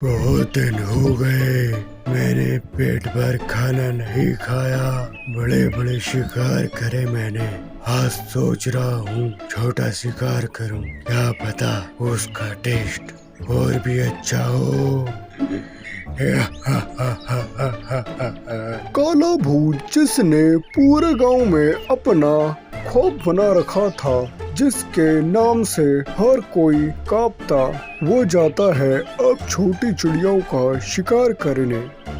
बहुत दिन हो गए मैंने पेट भर खाना नहीं खाया। बड़े बड़े शिकार करे मैंने। आज सोच रहा हूँ छोटा शिकार करूँ, क्या पता उसका टेस्ट और भी अच्छा हो। काला भूत जिसने पूरे गांव में अपना खौफ बना रखा था, जिसके नाम से हर कोई कांपता, वो जाता है अब छोटी चिड़ियों का शिकार करने।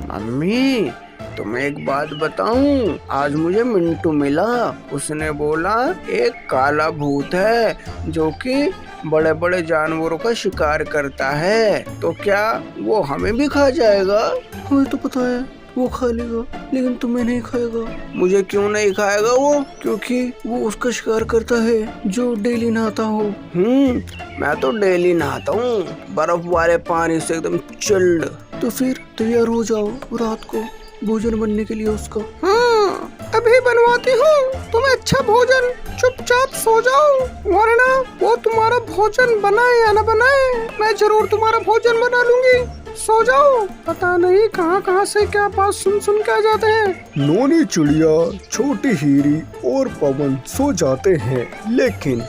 मम्मी, तुम्हें एक बात बताऊं, आज मुझे मिंटू मिला। उसने बोला एक काला भूत है जो कि बड़े बड़े जानवरों का शिकार करता है, तो क्या वो हमें भी खा जाएगा? हमें तो पता है वो खा लेगा, लेकिन तुम्हें नहीं खाएगा। मुझे क्यों नहीं खाएगा वो? क्योंकि वो उसका शिकार करता है जो डेली नहाता हो। मैं तो डेली नहाता हूँ, बर्फ वाले पानी से एकदम चिल्ड। तो फिर तैयार हो जाओ रात को भोजन बनने के लिए उसका। हाँ, अभी बनवाती हूँ तुम्हें अच्छा भोजन। चुपचाप सो जाओ, वरना वो तुम्हारा भोजन बनाए या न बनाए, मैं जरूर तुम्हारा भोजन बना लूंगी। सो जाओ, पता नहीं कहाँ कहाँ से क्या बात सुन सुन के आ जाते हैं। नोनी चिड़िया, छोटी हीरी और पवन सो जाते हैं, लेकिन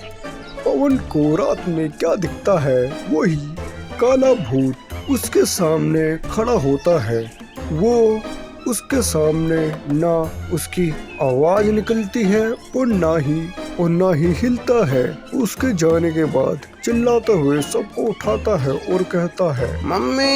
पवन को रात में क्या दिखता है, वही काला भूत उसके सामने खड़ा होता है। वो उसके सामने ना उसकी आवाज निकलती है और ना ही हिलता है। उसके जाने के बाद चिल्लाते हुए सबको उठाता है और कहता है, मम्मी,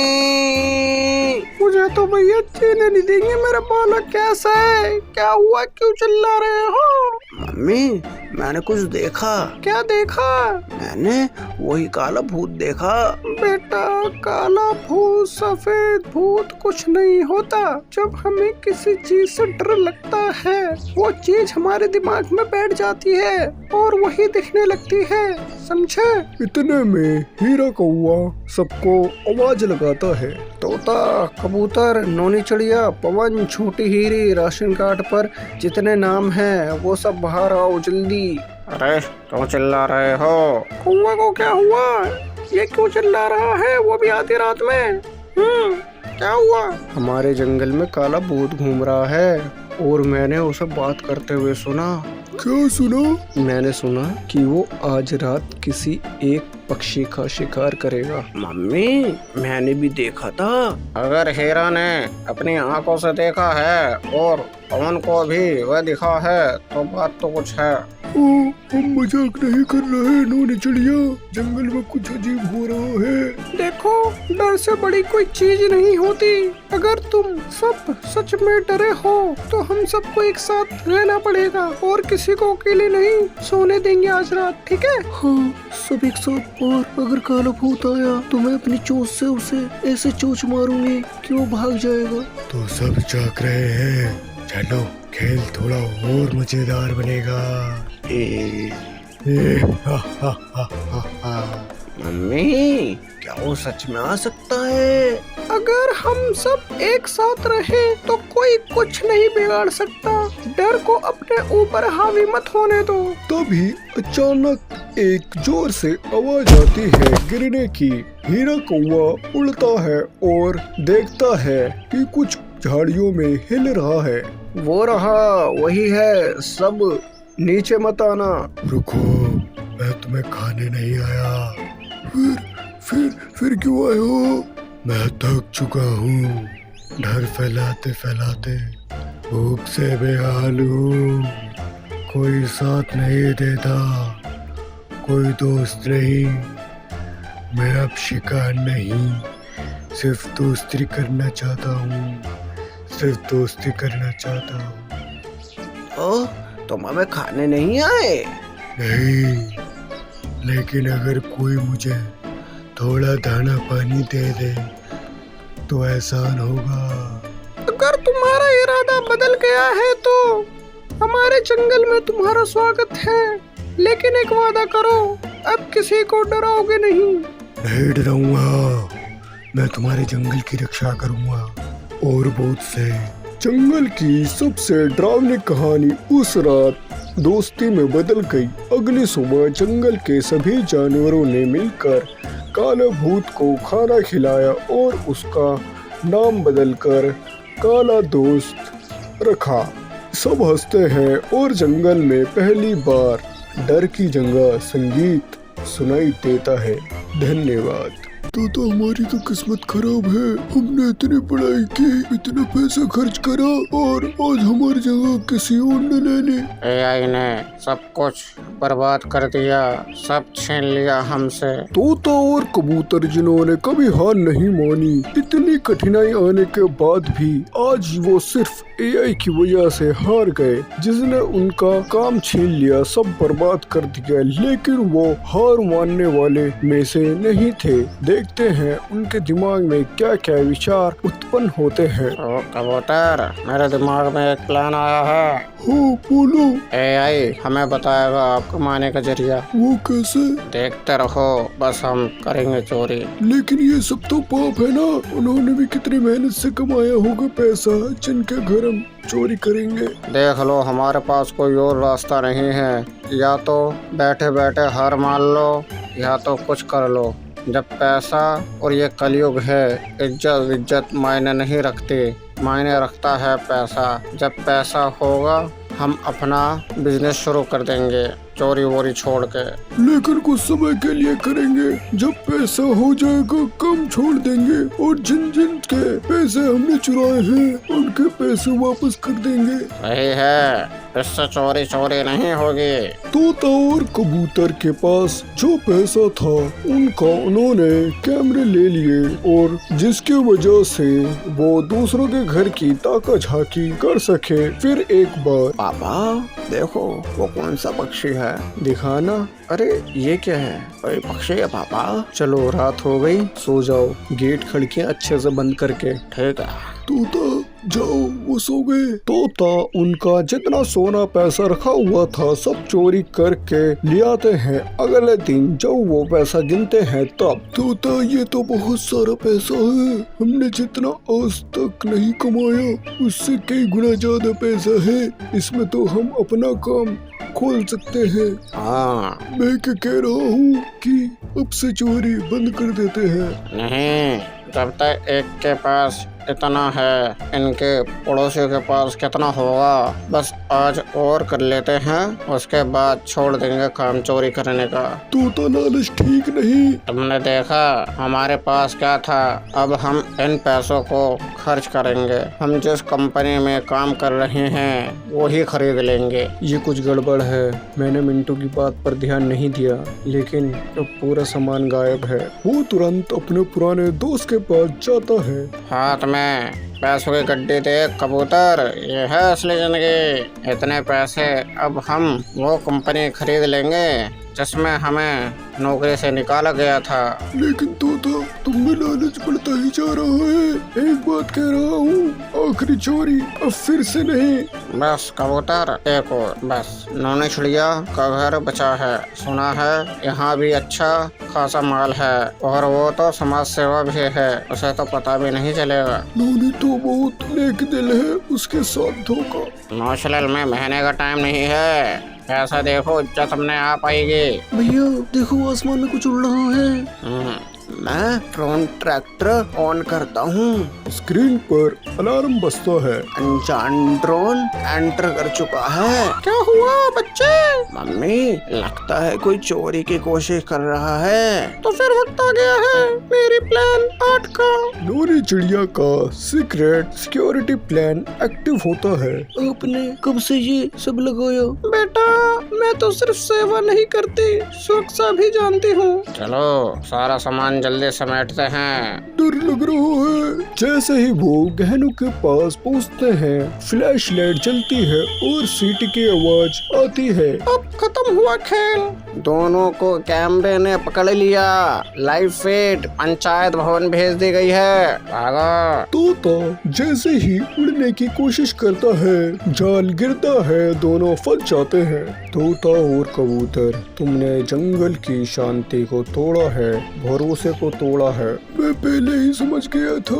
मुझे तो भैया जीने नहीं देंगे। मेरा बालक कैसा है? क्या हुआ? क्यों चिल्ला रहे हो? मम्मी, मैंने कुछ देखा। क्या देखा? मैंने वही काला भूत देखा। बेटा, काला भूत सफेद भूत कुछ नहीं होता। जब हमें किसी चीज से डर लगता है, वो चीज हमारे दिमाग में बैठ जाती है और वही दिखने लगती है, समझे? इतने में हीरा कौवा सबको आवाज लगाता है। तोता, कबूतर, नोनी चिड़िया, पवन, छोटी हीरी, राशन कार्ड पर जितने नाम हैं वो सब बाहर आओ जल्दी। अरे क्यों चिल्ला रहे हो? कौवा को क्या हुआ? ये क्यों चिल्ला रहा है, वो भी आधी रात में? क्या हुआ? हमारे जंगल में काला भूत घूम रहा है और मैंने उसे बात करते हुए सुना। क्या सुना? मैंने सुना कि वो आज रात किसी एक पक्षी का शिकार करेगा। मम्मी, मैंने भी देखा था। अगर हीरा ने अपनी आंखों से देखा है और पवन को भी वह दिखा है, तो बात तो कुछ है। हम मजाक नहीं कर रहे नोनी चिड़िया, जंगल में कुछ अजीब हो रहा है। देखो, डर से बड़ी कोई चीज नहीं होती। अगर तुम सब सच में डरे हो तो हम सबको एक साथ रहना पड़ेगा और किसी को अकेले नहीं सोने देंगे आज रात, ठीक है? हाँ, सब एक साथ। और अगर काला भूत आया तो मैं अपनी चोंच से उसे ऐसे चोंच मारूंगी कि वो भाग जाएगा। तो सब जाग रहे हैं, चलो खेल थोड़ा और मजेदार बनेगा। मम्मी, क्या वो सच में आ सकता है? अगर हम सब एक साथ रहे तो कोई कुछ नहीं बिगाड़ सकता। डर को अपने ऊपर हावी मत होने दो। तभी अचानक एक जोर से आवाज आती है गिरने की। हीरा कौवा उड़ता है और देखता है कि कुछ झाड़ियों में हिल रहा है। वो रहा, वही है। सब नीचे मत आना। रुको, मैं तुम्हें खाने नहीं आया। फिर क्यों आए हो? मैं थक चुका हूँ, डर फैलाते फैलाते भूख से बेहाल हूँ। कोई साथ नहीं देता, कोई दोस्त नहीं। मैं अब शिकार नहीं, सिर्फ दोस्ती करना चाहता हूँ, सिर्फ दोस्ती करना चाहता हूँ। ओह, तुम हमें खाने नहीं आए? नहीं, लेकिन अगर कोई मुझे थोड़ा दाना पानी दे दे तो एहसान होगा। अगर तुम्हारा इरादा बदल गया है तो हमारे जंगल में तुम्हारा स्वागत है, लेकिन एक वादा करो, अब किसी को डराओगे नहीं। नहीं डराऊंगा, मैं तुम्हारे जंगल की रक्षा करूंगा और बहुत से। जंगल की सबसे डरावनी कहानी उस रात दोस्ती में बदल गई। अगली सुबह जंगल के सभी जानवरों ने मिलकर काला भूत को खाना खिलाया और उसका नाम बदलकर काला दोस्त रखा। सब हंसते हैं और जंगल में पहली बार डर की जगह संगीत सुनाई देता है। धन्यवाद। तो हमारी तो किस्मत खराब है, हमने इतनी पढ़ाई की, इतना पैसा खर्च करा और आज हमारी जगह किसी और ने ले ली। एआई ने सब कुछ बर्बाद कर दिया, सब छीन लिया हमसे। तोता और कबूतर जिन्होंने कभी हार नहीं मानी, इतनी कठिनाई आने के बाद भी आज वो सिर्फ एआई की वजह से हार गए, जिसने उनका काम छीन लिया, सब बर्बाद कर दिया। लेकिन वो हार मानने वाले में से नहीं थे। देखते हैं उनके दिमाग में क्या क्या विचार उत्पन्न होते हैं। ओ कबूतर, मेरे दिमाग में एक प्लान आया है। हो बोलो। एआई हमें बताएगा आपको कमाने का जरिया। वो कैसे? देखते रहो, बस हम करेंगे चोरी। लेकिन ये सब तो पाप है ना, उन्होंने भी कितनी मेहनत से कमाया होगा पैसा, जिनके घर हम चोरी करेंगे। देख लो, हमारे पास कोई और रास्ता नहीं है। या तो बैठे बैठे हार मान लो या तो कुछ कर लो। जब पैसा और ये कलयुग है, इज्जत मायने नहीं रखती, मायने रखता है पैसा। जब पैसा होगा हम अपना बिजनेस शुरू कर देंगे, चोरी वोरी छोड़ के। लेकिन कुछ समय के लिए करेंगे, जब पैसा हो जाएगा कम छोड़ देंगे और जिन जिन के पैसे हमने चुराए हैं उनके पैसे वापस कर देंगे। सही है, इससे चोरी नहीं होगी। तोता और कबूतर के पास जो पैसा था उनका उन्होंने कैमरे ले लिए और जिसकी वजह से वो दूसरों के घर की ताका झाकी कर सके। फिर एक बार, पापा देखो वो कौन सा पक्षी है, दिखाना। अरे ये क्या है? कोई पक्षी है पापा? चलो रात हो गई, सो जाओ, गेट खिड़कियां अच्छे से बंद करके। ठीक है। तोता जाओ, वो सो गए। तोता उनका जितना सोना पैसा रखा हुआ था सब चोरी करके ले आते हैं। अगले दिन जब वो पैसा गिनते हैं तब, तोता ये तो बहुत सारा पैसा है, हमने जितना आज तक नहीं कमाया उससे कई गुना ज्यादा पैसा है, इसमें तो हम अपना काम खोल सकते हैं। हाँ, मैं क्या कह रहा हूँ कि अब से चोरी बंद कर देते हैं। नहीं, जब तक एक के पास इतना है, इनके पड़ोसियों के पास कितना होगा, बस आज और कर लेते हैं, उसके बाद छोड़ देंगे काम चोरी करने का। तोता लालच ठीक नहीं। तुमने देखा हमारे पास क्या था, अब हम इन पैसों को खर्च करेंगे। हम जिस कंपनी में काम कर रहे हैं वो ही खरीद लेंगे। ये कुछ गड़बड़ है। मैंने मिंटू की बात पर ध्यान नहीं दिया, लेकिन अब पूरा सामान गायब है। वो तुरंत अपने पुराने दोस्त के पास जाता है। हाथ में पैसों की गड्डी देख कबूतर, ये है असली जिंदगी। इतने पैसे अब हम वो कंपनी खरीद लेंगे जिसमें हमें नौकरी से निकाला गया था। लेकिन तोता तुम में लालच बढ़ता ही जा रहा है। एक बात कह रहा हूँ, आखिरी चोरी अब फिर से नहीं। बस कबूतर, एक और बस। नौनी चिड़िया का घर बचा है, सुना है यहाँ भी अच्छा खासा माल है, और वो तो समाज सेवा भी है, उसे तो पता भी नहीं चलेगा। नौनी तो बहुत नेक दिल है, उसके साथ धोखा। नौशलल में महीने का टाइम नहीं है, ऐसा देखो इज्जत हमने आ पाएगी। भैया देखो आसमान में कुछ उड़ रहा है। मैं ड्रोन ट्रैक्टर ऑन करता हूँ। स्क्रीन पर अलार्म बजता है। अनजान ड्रोन एंटर कर चुका है। क्या हुआ बच्चे? मम्मी, लगता है कोई चोरी की कोशिश कर रहा है। तो फिर वक्त आ गया है मेरी प्लान 8 का। नौनी चिड़िया का सीक्रेट सिक्योरिटी प्लान एक्टिव होता है। आपने कब से ये सब लगाया? बेटा, मैं तो सिर्फ सेवा नहीं करती, सुरक्षा भी जानती हूँ। चलो सारा सामान जल्दी समेटते हैं। डर लग रहा है। जैसे ही वो गहनों के पास पहुँचते हैं, फ्लैश लाइट जलती है और सीटी की आवाज आती है। अब खत्म हुआ खेल। दोनों को कैमरे ने पकड़ लिया। लाइव फीड पंचायत भवन भेज दी गई है। भागा। तोता जैसे ही उड़ने की कोशिश करता है, जाल गिरता है, दोनों फंस जाते हैं। तोता और कबूतर, तुमने जंगल की शांति को तोड़ा है, भरोसे को तोड़ा है। मैं पहले ही समझ गया था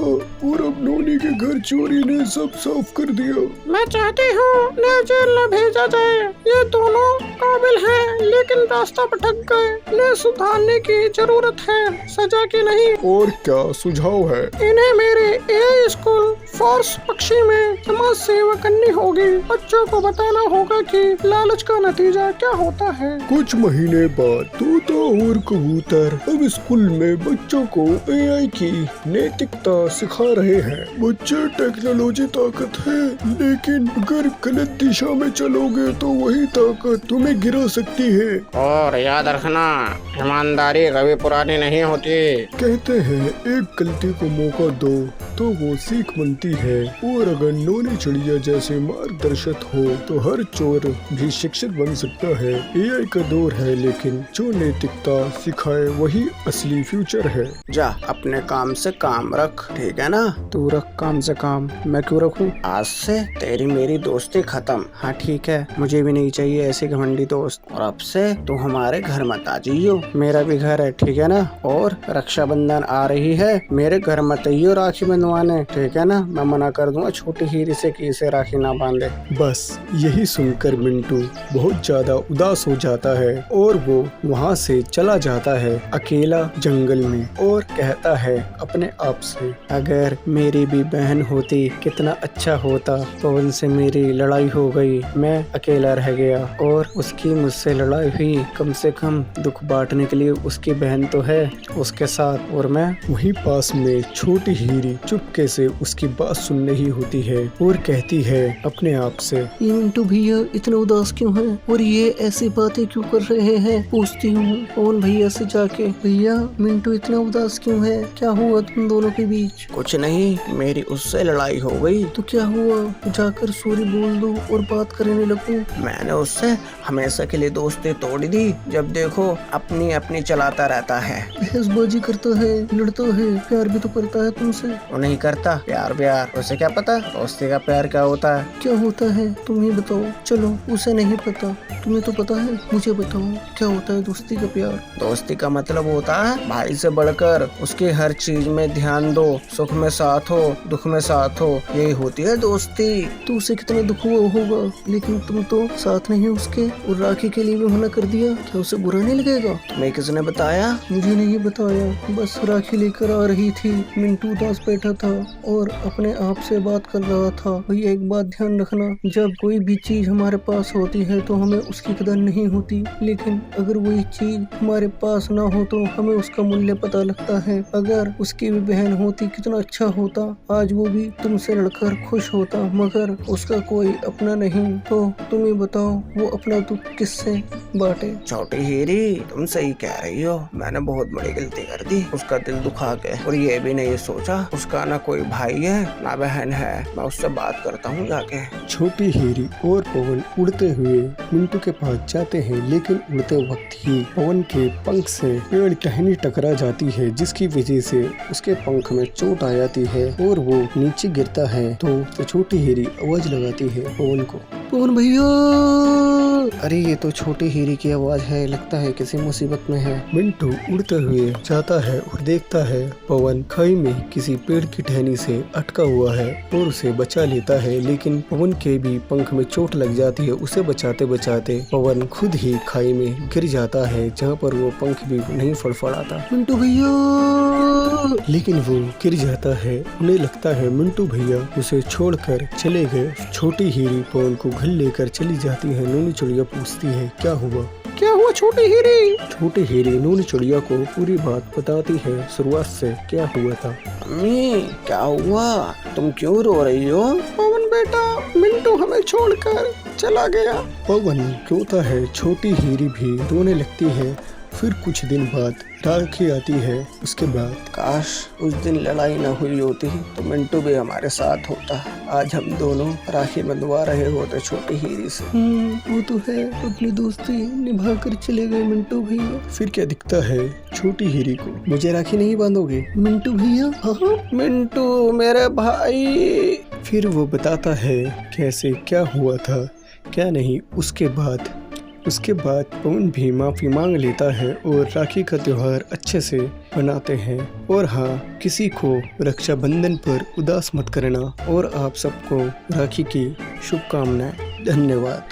और अब नोनी के घर चोरी ने सब साफ कर दिया। मैं चाहती हूँ इन्हें जेल न भेजा जाए। ये दोनों काबिल हैं, लेकिन रास्ता भटक गए। इन्हें सुधारने की जरूरत है, सजा की नहीं। और क्या सुझाव है? इन्हें मेरे एआई स्कूल फोर्स पक्षी में समाज सेवा करनी होगी। बच्चों को बताना होगा कि लालच का नतीजा क्या होता है। कुछ महीने बाद तोता और कबूतर अब स्कूल में बच्चों को एआई की नैतिकता सिखा रहे हैं। बच्चे टेक्नोलॉजी ताकत है, लेकिन अगर गलत दिशा में चलोगे तो वही ताकत तुम्हें गिरा सकती है। और याद रखना, ईमानदारी कभी पुरानी नहीं होती। कहते हैं एक गलती को मौका दो तो वो सीख बनती है, और अगर नोनी चिड़िया जैसे मार्गदर्शक हो तो हर चोर भी शिक्षित बन सकता है। एआई का दौर है, लेकिन जो नैतिकता सिखाए वही असली फ्यूचर है। जा अपने काम से काम रख, ठीक है ना? तू रख काम से काम, मैं क्यों रखूं? आज से तेरी मेरी दोस्ती खत्म। हाँ ठीक है, मुझे भी नहीं चाहिए ऐसे घमंडी दोस्त। और अब से तू हमारे घर मत आ जाइयो, मेरा भी घर है, ठीक है ना? और रक्षाबंधन आ रही है, मेरे घर मत आइयो राखी बंधवाने, ठीक है ना? मैं मना कर दूंगा छोटी हीरी से कि इसे राखी ना बांधे। बस यही सुनकर मिंटू बहुत ज्यादा उदास हो जाता है और वो वहाँ से चला जाता है अकेला जंगल में, और कहता है अपने आप से, अगर मेरी भी बहन होती कितना अच्छा होता। पवन से मेरी लड़ाई हो गई, मैं अकेला रह गया, और उसकी मुझसे लड़ाई हुई, कम से कम दुख बांटने के लिए उसकी बहन तो है उसके साथ, और मैं। वहीं पास में छोटी हीरी चुपके से उसकी बात सुन रही होती है और कहती है अपने आप से, ये मिंटू भैया इतना उदास क्यों है और ये ऐसी बातें क्यों कर रहे हैं? पूछती हूँ पवन भैया से जाके, भैया मिंटू इतना उदास क्यों है? क्या हुआ तुम दोनों के बीच? कुछ नहीं, मेरी उससे लड़ाई हो गई। तो क्या हुआ? जाकर सॉरी बोल दो और बात करने लगो। मैंने उससे हमेशा के लिए दोस्ती तोड़ दी। जब देखो अपनी अपनी चलाता रहता है। बहसबाजी करता है, लड़ता है, प्यार भी तो करता है तुमसे। वो नहीं करता प्यार व्यार, उसे क्या पता दोस्ती का प्यार क्या होता है। क्या होता है तुम ही बताओ। चलो उसे नहीं पता, तुम्हें तो पता है, मुझे बताओ क्या होता है दोस्ती का प्यार? दोस्ती का मतलब होता है भाई से बढ़कर उसके हर चीज में ध्यान दो, सुख में साथ हो, दुख में साथ हो, यही होती है दोस्ती। तो उसे कितना दुख हुआ होगा, लेकिन तुम तो साथ नहीं उसके, और राखी के लिए भी मना कर दिया। क्या उसे बुरा नहीं लगेगा? तुम्हें किसने बताया? मुझे नहीं बताया, बस राखी लेकर आ रही थी। मिंटू उदास बैठा था और अपने आप से बात कर रहा था। भैया एक बात ध्यान रखना, जब कोई भी चीज हमारे पास होती है तो हमें उसकी कदर नहीं होती, लेकिन अगर वही चीज हमारे पास ना हो तो हमें उसका मूल्य पता लगता है। अगर उसकी भी बहन होती कितना अच्छा होता, आज वो भी तुमसे लड़कर खुश होता, मगर उसका कोई अपना नहीं। तो तुम ही बताओ वो अपना दुख किससे बांटे? छोटी हीरी, तुम सही कह रही हो, मैंने बहुत बड़ी गलती कर दी, उसका दिल दुखा के, और ये भी नहीं सोचा उसका ना कोई भाई है ना बहन है। मैं उससे बात करता हूँ जाके। छोटी हीरी और पवन उड़ते हुए मिंटू के पास जाते हैं, लेकिन उड़ते वक्त ही पवन के पंख से पेड़ टहनी टकरा जाती है, जिसकी वजह से उसके पंख में चोट आ जाती है और वो नीचे गिरता है। तो छोटी हीरी आवाज लगाती है पवन को, पवन भैया। अरे ये तो छोटी हीरी की आवाज है, लगता है किसी मुसीबत में है। मिंटू उड़ते हुए जाता है और देखता है पवन खाई में किसी पेड़ की टहनी से अटका हुआ है और उसे बचा लेता है, लेकिन पवन के भी पंख में चोट लग जाती है। उसे बचाते बचाते पवन खुद ही खाई में गिर जाता है, जहाँ पर वो पंख भी नहीं फड़फड़ाता। मिंटू भैया, लेकिन वो गिर जाता है। उन्हें लगता है मिंटू भैया उसे छोड़कर चले गए। छोटी हीरी पवन को घर लेकर चली जाती है। नूनी चिड़िया पूछती है क्या हुआ? क्या हुआ छोटी हीरी? छोटी हीरी नूनी चिड़िया को पूरी बात बताती है, शुरुआत से क्या हुआ था। मम्मी क्या हुआ, तुम क्यों रो रही हो? पवन बेटा, मिंटू हमें छोड़कर चला गया। पवन रोता है, छोटी हीरी भी रोने लगती है। फिर कुछ दिन बाद राखी आती है। उसके बाद काश उस दिन लड़ाई न हुई होती तो मिंटू भी हमारे साथ होता। आज हम दोनों राखी बंधवा रहे होते छोटी हीरी से। वो तो है, अपनी दोस्ती निभा कर चले गए मिंटू भैया। फिर क्या दिखता है छोटी हीरी को, मुझे राखी नहीं बांधोगे? मिंटू भैया, हाँ मिंटू मेरे भाई। फिर वो बताता है कैसे क्या हुआ था क्या नहीं। उसके बाद उसके बाद पवन भी माफ़ी मांग लेता है और राखी का त्योहार अच्छे से मनाते हैं। और हाँ, किसी को रक्षाबंधन पर उदास मत करना और आप सबको राखी की शुभकामनाएं। धन्यवाद।